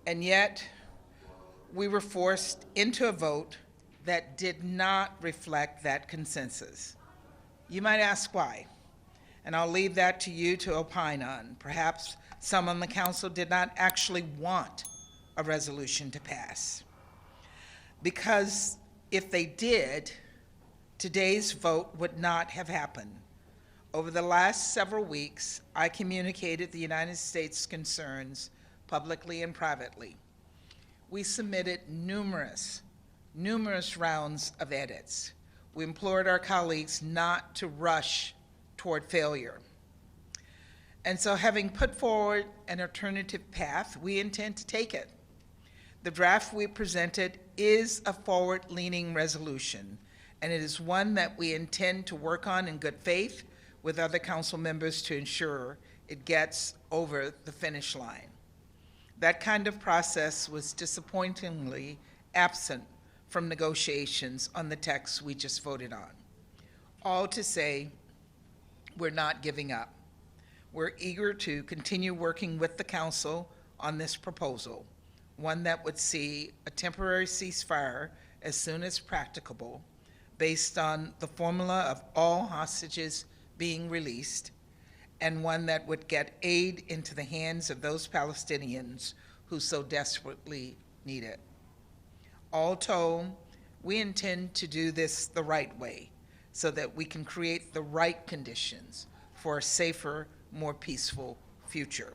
And yet, we were forced into a vote that did not reflect that consensus. You might ask why, and I'll leave that to you to opine on. Perhaps some on the council did not actually want a resolution to pass. Because if they did, today's vote would not have happened. Over the last several weeks, I communicated the United States' concerns publicly and privately. We submitted numerous rounds of edits. We implored our colleagues not to rush toward failure. And so, having put forward an alternative path, we intend to take it. The draft we presented is a forward-leaning resolution, and it is one that we intend to work on in good faith with other council members to ensure it gets over the finish line. That kind of process was disappointingly absent from negotiations on the text we just voted on. All to say, we're not giving up. We're eager to continue working with the council on this proposal, one that would see a temporary ceasefire as soon as practicable, based on the formula of all hostages being released, and one that would get aid into the hands of those Palestinians who so desperately need it. All told, we intend to do this the right way so that we can create the right conditions for a safer, more peaceful future.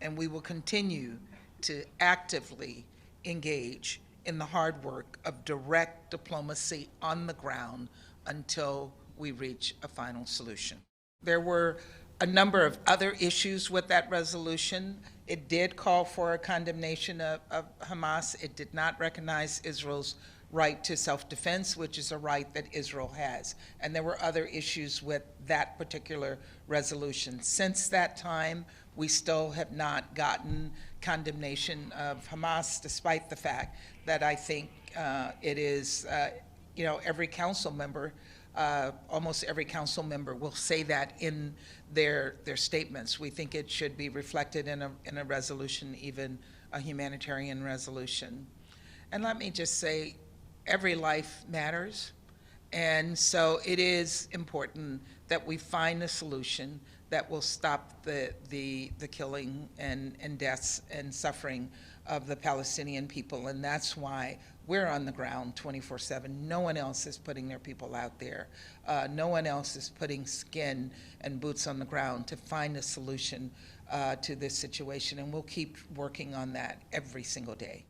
And we will continue to actively engage in the hard work of direct diplomacy on the ground until we reach a final solution. There were a number of other issues with that resolution. It did call for a condemnation of Hamas. It did not recognize Israel's right to self-defense, which is a right that Israel has. And there were other issues with that particular resolution. Since that time, we still have not gotten condemnation of Hamas, despite the fact that I think it is, every council member, almost every council member will say that in their statements. We think it should be reflected in a resolution, even a humanitarian resolution. And let me just say, every life matters. And so it is important that we find a solution that will stop the killing and deaths and suffering of the Palestinian people. And that's why we're on the ground 24/7. No one else is putting their people out there. No one else is putting skin and boots on the ground to find a solution to this situation. And we'll keep working on that every single day.